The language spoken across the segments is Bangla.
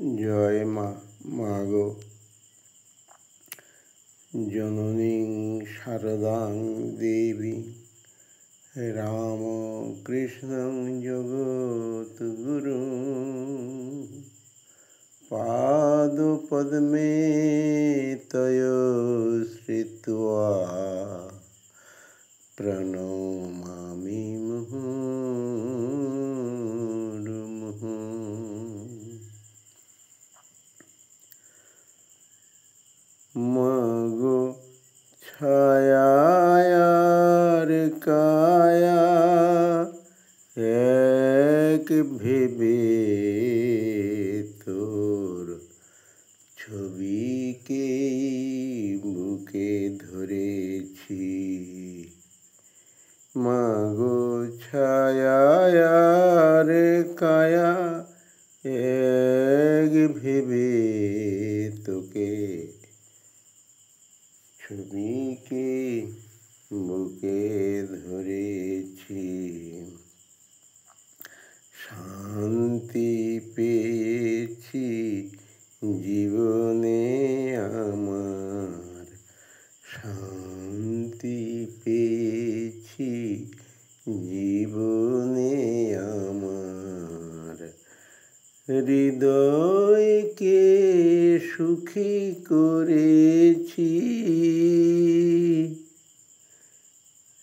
জয় মা, মাগো জননীং শারদাং দেবী রামকৃষ্ণং জগদ্গুরুং পাদপদ্মে তয় শ্রিত্বা প্রণমামি মুহুর্মুহুঃ। মাগো ছায়ার কায়া এক ভেবে তোর ছবিকে বুকে ধরেছি। মাগো ছায়ার কায়া এক ভেবে তোকে ছবিকে বুকে ধরেছি। শান্তি পেয়েছি জীবনে আমার, শান্তি পেয়েছি জীবনে আমার। হৃদয়কে সুখী করেছি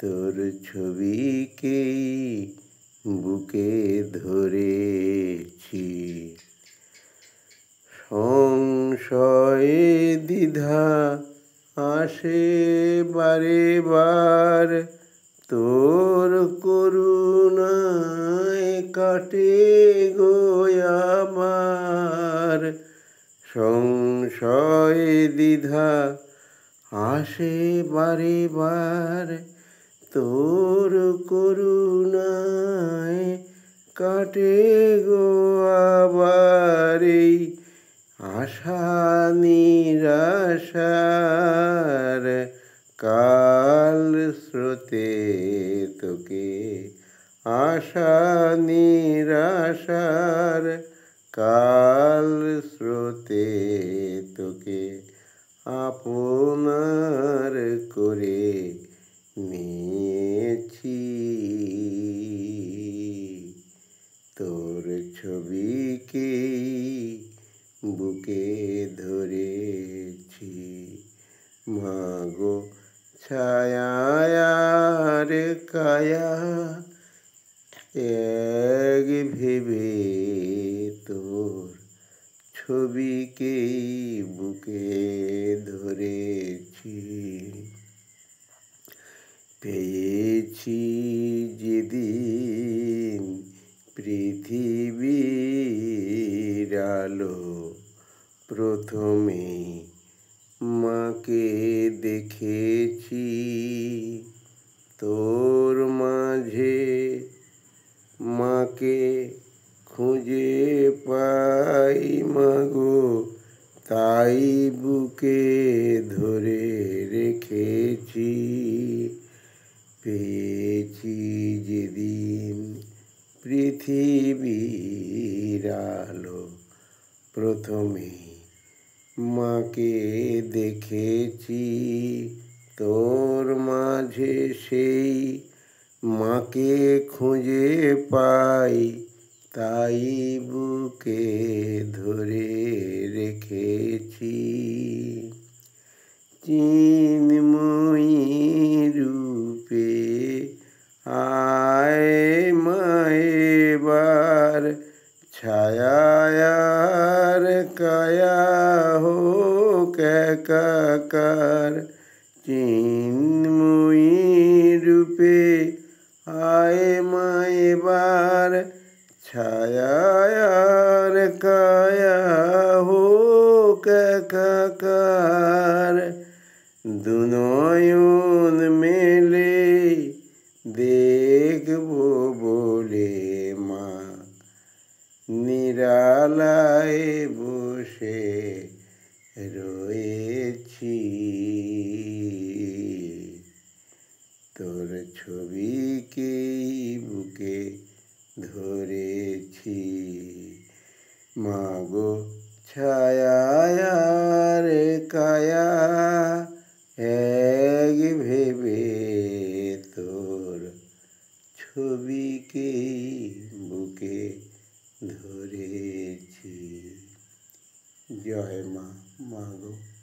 তোর ছবিকে বুকে ধরেছি। সংশয়ে দ্বিধা আসে বারে বার, তোর করুণায় কাটে গো আমার। সংশয়ে দ্বিধা আসে বারে বার, তোর করুণায় কাটে গো আবার। এই আশা নিরাশার কাল স্রোতে তোকে, আশা নিরাশার কাল স্রোতে তোকে আপনার করে নিয়েছি। তোর ছবিকে বুকে ধরেছি। মাগো ছায়ার কায়া এক ভেবে তোর ছবিকে বুকে ধরেছি। পেয়েছি যেদিন পৃথিবীর আলো, প্রথমে মাকে দেখেছি। তোর মাঝে মাকে খুঁজে পাই মাগো, তাই বুকে ধরে রেখেছি। পেয়েছি যেদিন পৃথিবীর আলো, প্রথমে মাকে দেখেছি। তোর মাঝে সেই মাকে খুঁজে পাই, তাই বুকে ধরে রেখেছি। চিন্ময়ী রূপে আয় মায়ে বার, ছায়ার কায়া হোক একাকার। চিন্ময়ী রূপে আয় মায়ে বার, ছায়ার কায়া হোক একাকার। দুনয়ন মেলে দেখবো বলে মা নিরালায় বসে রয়েছি। তোর ছবিকে বুকে ধরেছি। মাগো ছায়ার কায়া এক ভেবে তোর ছবিকে বুকে ধরেছি। জয় মা, মা গো।